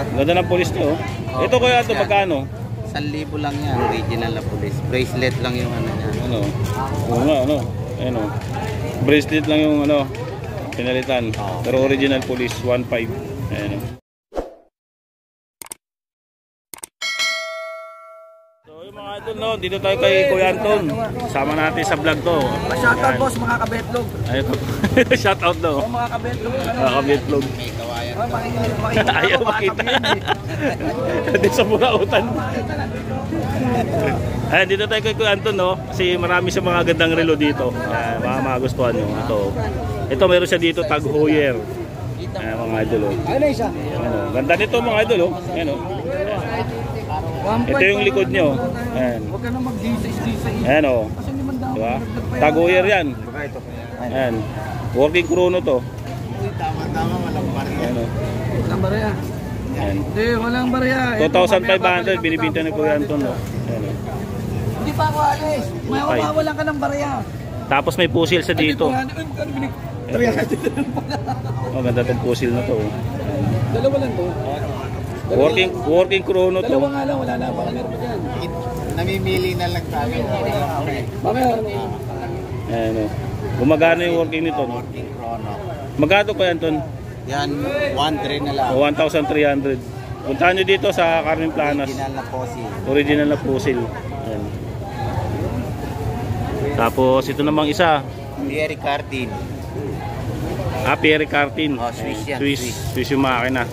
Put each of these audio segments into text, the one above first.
Ganda ng pulis niyo. Ito kuya, ito magkano? 1,000 lang yan, original na pulis. Bracelet lang yung ano niya. Ano? Oo nga, ano? Ano? Bracelet lang yung ano, pinalitan. Pero original pulis, 1.5. Ayan. So yung mga idol, no, dito tayo kay Kuya Anton. Sama natin sa vlog to. Shoutout boss mga kabetlog. Ayun. Shoutout daw. Mga kabetlog. Mga kabetlog. May kawayan. Ayaw makita. Hindi sa burautan. Ayan, dito tayo kay Kuya Anton, no? Kasi marami sa mga gandang relo dito. Baka magustuhan nyo. Ito meron siya dito, Tag Heuer. Mga idol, oh. Ano isa? Ano, ganda nito mga idol, oh. Ayan, oh. Ito yung likod nyo. Ayan. Huwag ka na mag-disay. Ayan, oh. Diba? Tag Heuer yan. Ayan. Working chrono to. Tama-tama, walang barya. Ayan, oh. Walang barya. Ayan. Hindi, walang barya. 2,500 binibinta ni Kuya Anton, no? Ayan, oh. Hindi pa ako alis. Mawawalan ka ng barya. Tapos may pusil sa dito. Oh, ganda tong pusil na to. Dalawa lang to. Working chrono to. Dalawa nga lang, wala na. Baka meron pa dyan. Namimili na lang tayo. Baka Ayan, oh. Gumagana yung working nito, no? Working chrono. Magkano Kuya Anton? Yan, 1,300 na lang. 1,300. Puntahan nyo dito sa Carmen Planas. Original na fossil. Original na pusil. Ayan. Tapos ito namang isa. Pierre Cardin. Pierre Cardin. Oh, Swiss yan. Swiss yung makina.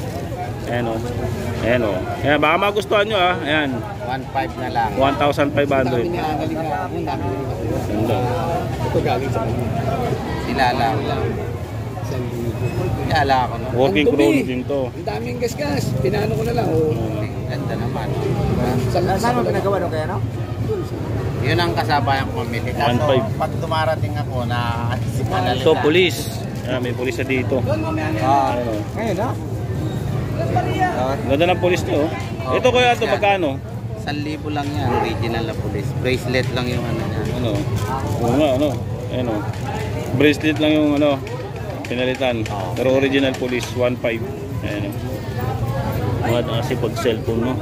Ayan, oh. Ayan, oh. Ayan, baka magustuhan nyo, ah. Ayan. 1,500 na lang. 1,500. Ganda. ito galing sa kanya. Kilala ko lang. Kilala ko, no? Working chrono din to. Ang daming gasgas. Pinano ko na lang. Ganda naman. Saan mo pinagawa nung kaya, no? Yun ang kasabayan ko mamili. Kaso 1,500. pag dumarating ako na So, police. Ayan, may police na dito. Ayan, oh. Ngayon, ha? Ganda ng police nyo, oh. Ito kuya, ito magkano? 1,000 lang yan, original na pulis. Bracelet lang yung ano niya. Ano? Oo nga, ano? Ayan, oh. Bracelet lang yung ano, pinalitan. Pero original police, 1.5. Ayan, oh. Mga kasi pag cellphone, no?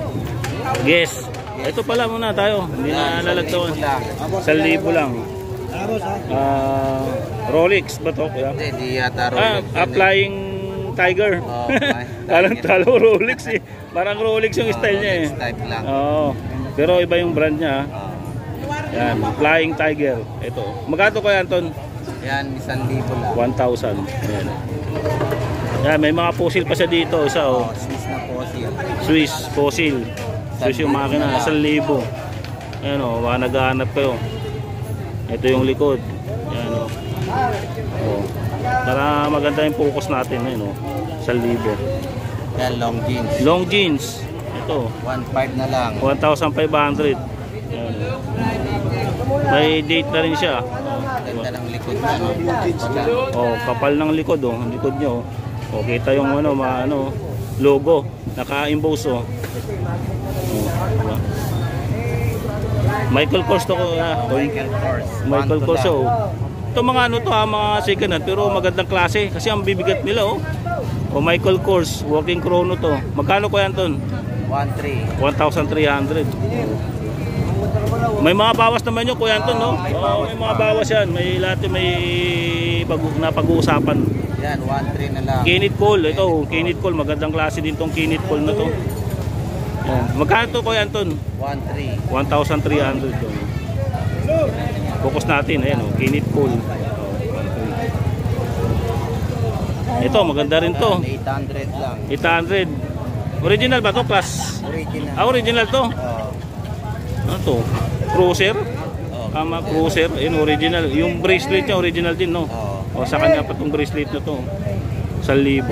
Guess. Ito pala muna tayo. Hindi na lalagtawan. 1,000 lang. Rolex ba to? Kuya? Hindi yata Rolex. Flying Tiger. Talo Rolex eh. Parang Rolex yung style niya eh. Rolex type lang. Oo. Pero iba yung brand niya. Yan, Flying Tiger. Ito. Magkano kaya Anton? Yan, 1,000 lang. 1,000. Yan. Yan, may mga fossil pa siya dito. Isa oh. Swiss na fossil. Swiss fossil. Swiss yung makina. 1,000. Ayan oh, baka naghahanap kayo. Ito yung likod. Yan oh. Oh. Para maganda yung focus natin. Ayan oh. 1,000. Yan, long jeans. Long jeans. Ito. 1,500 na lang. 1,500. Ayan. May date na rin siya. Ganda ng likod na, no? Oh, kapal ng likod oh, ang likod niyo. Oh, kita yung ano, logo, naka-emboss oh. Oh. Michael Kors to Michael Kors oh. Ito mga ano to, mga second hand pero magandang klase kasi ang bibigat nila oh. Oh, Michael Kors, working chrono to. Magkano ko yan ton? 1,300. 1,300. May mga bawas naman yun, Kuya Anton, no? Oo, may mga bawas yan. May lahat yung may napag-uusapan. Yan, 1,300 na lang. Kinit Call, ito, Kinit Call. Magandang klase din tong Kinit Call na to. Yan. Magkano to, Kuya Anton? 1,300. 1,300 to. Focus natin, ayan, Kinit Call. Ito, maganda rin to. 800 lang. 800. Original ba to, class? Original. Original to. Ano to? Cruiser? Tama, cruiser. Yun, original. Yung bracelet niya, original din, no? O, sa kanya pa itong bracelet na to. 1,000.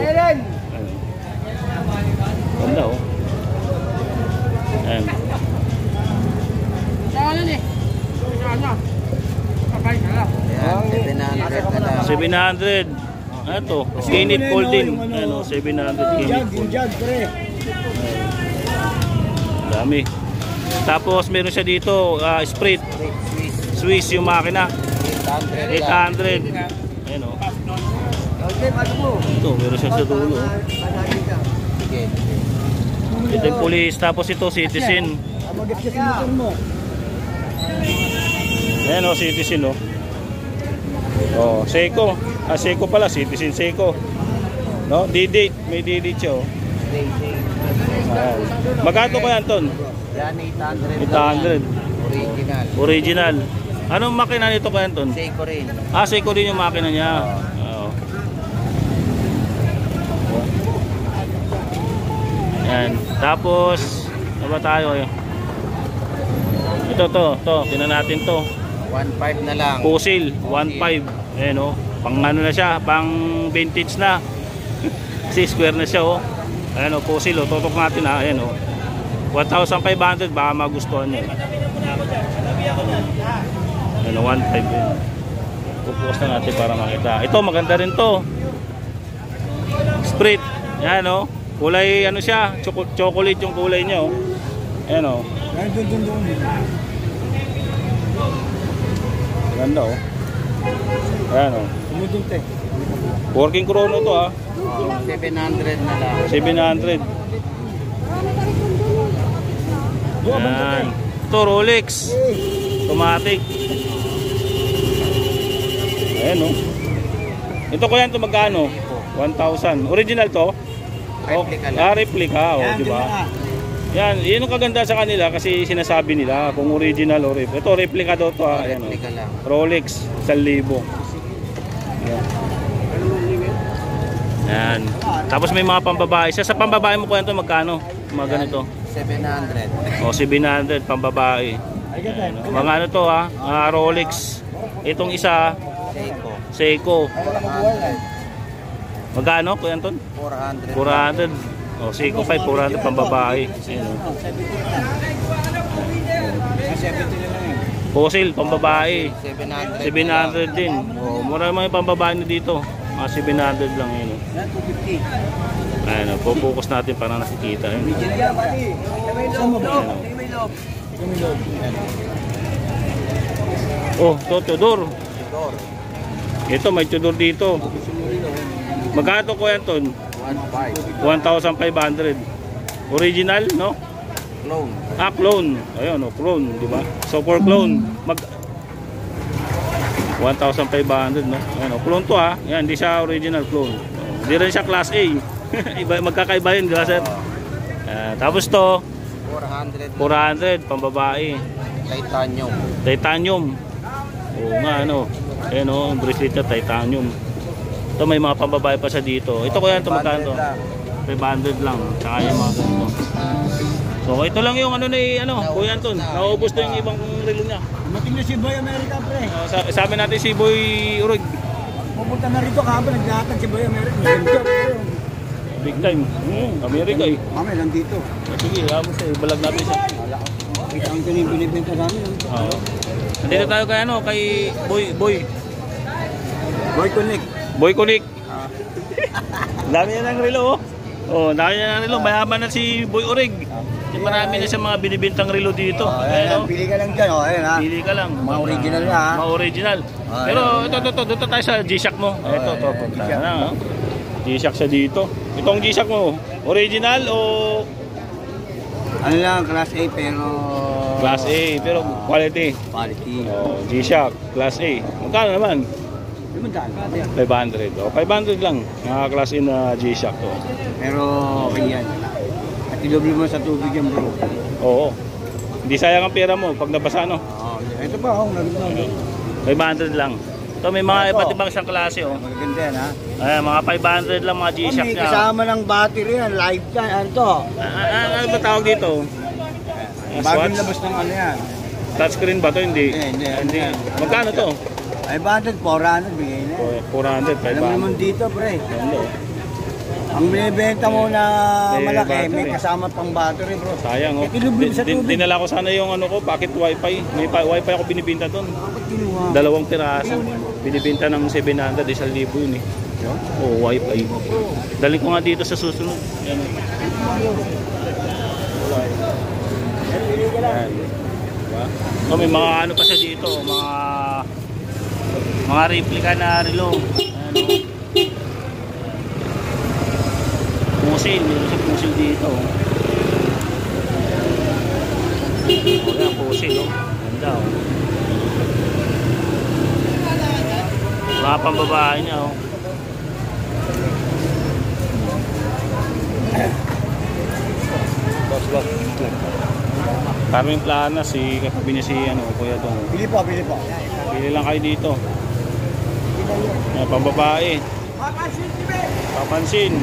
Ganda, oh. Ayan. Yan, 700 na lang. 700. Ano to? Kinit Call din. Ano, 700 Kinit Call. Dami. Tapos meron siya dito, Sprint. Swiss yung makina. 800. Ayan o. Ito, meron siya sa dulo. Ito yung police, tapos ito Citizen. Magasgas yung motor mo. Ayan o, Citizen o. Oh, Seiko. Ah, Seiko pala, Citizen Seiko. No, D-date, may D-date siya o. Ayan. Magkano ko yan, Ton? Yan, 800. 800. Original. Original. Anong makina nito kaya, Ton? Seiko rin. Ah, Seiko din yung makina niya. Oo. Yan. Tapos, ano ba tayo? Ito, tinan natin to. 1.5 na lang. Fossil, 1.5. Ayan o. Pang ano na siya, pang vintage na. Kasi square na siya o. Ayan o, fossil o. Tutok natin ha. Ayan o. 1,500, baka magustuhan niya. Ayan o, 1.5 yun. Pupukas na natin para makita. Ito, maganda rin to. Sprit. Ayan o. Kulay ano siya, chocolate yung kulay niya o. Ayan o. Ganda o. Ayan o. Working chrono to ha. 700 na lang. 700. Ayan. Ito Rolex. Automatic. Ayan o. Ito ko yan to magkano? 1,000. Original to? Replica lang. Ah, replica o, di ba? Yan, yun ang kaganda sa kanila kasi sinasabi nila kung original o replica. Ito replica daw to ha. Ayan, Replica lang. Rolex 1,000. Yan. Yan. Tapos may mga pambabae. Sa pambabae mo kwento magkano? Mga ganito. 700. O 700 pambabae. Yan. Mga ano to ha? Rolex. Itong isa Seiko. Seiko. 400. Magkano Kuya Anton? 400. 400. O Seiko 5 400 pambabae. Ayan. Fossil pambabae. 700. 700 din. O mura mga pambabae na dito. Mga 700 lang yun. Ayan, pupukus natin para nakikita. Ayan. Oh, ito, Tudor. Ito, may Tudor dito. Magkano ko yan, Ton? 1,500. Original, no? Clone. Ah, clone. Ayun, oh, clone, di ba? So, for clone, 1,500, no? Ayan, oh, clone to, ha? Yan, hindi siya original clone. Hindi rin siya class A. Iba, magkakaiba yun, di ba, sir? Tapos to, 400, pambabae. Titanium. Titanium. Oo nga, ano. Ayan, oh, bracelet na titanium. Ito, may mga pambabae pa sa dito. Ito ko yan, ito magkano to? 500 lang. Tsaka yung mga ganito. So, ito lang yung ano ni, Kuya Anton. Naubos na yung ibang relo niya. Mating na si Boy America, pre. Sabi natin si Boy Urog. Pupunta na rito kahapon, naglatag si Boy America. Big time. Amerika eh. Mami, lang dito. Sige, habos eh. Balag natin siya. Kita ang binibenta sa amin. Oo. Nandito tayo kay kay Boy. Boy Connect. Boy Kunik. Dami niya ng relo, oh. Oh, dami niya ng relo. Mayaman na si Boy Urig. Marami na siya mga binibintang relo dito. Ayan, oh. Pili ka lang dyan, ayan ha. Pili ka lang. Mga original na, ha. Mga original. Pero ito, dito tayo sa G-Shock mo. Ito. G-Shock siya dito. Itong G-Shock mo, original o Ano lang, class A pero... Class A, pero quality. Quality. Oh, G-Shock, Class A. Magkano naman? 500. Oh, 500 lang. Mga Class A na G-Shock to. Pero okay yan. At idoble mo sa tubig yan, bro. Oo. Hindi sayang ang pera mo pag nabasa, no? Ito pa, naganda. 500 lang. Ito may mga Ito. iba't ibang siyang klase, oh. Maganda yan, ha. Ayan, mga 500 lang mga G-Shock May niya. kasama ng battery yan, lifetime. Ano to? Ano ba tawag dito? Bagong Swatch? labas ng ano yan. Touchscreen ba to? Hindi. Hindi. Magkano to? 500, 400, bigay na. 400, 500. Alam mo naman dito, pre. Ganda, oh. Ang binibenta mo na May malaki, battery. may kasama pang battery, bro. Sayang, oh. Itilublim sa tubig. Dinala ko sana yung ano ko, packet wifi. May wifi ako binibinta doon. Bakit kinuha? 2 piraso. Binibinta ng 700, 1,000 yun eh. Oh, wifi. Dali ko nga dito sa susunod. Yan. Yan. Diba? Oh, may mga ano pa siya dito, mga replica na relo. Ano? Pusil, meron siya pusil dito. Yan, pusi, no? Ganda, oh. Mga pambabae niya, oh. Carmen Plana, si katabi niya si ano, Kuya Dong. Bili po, bili po. Pili lang kayo dito. Pambabae. Papansin.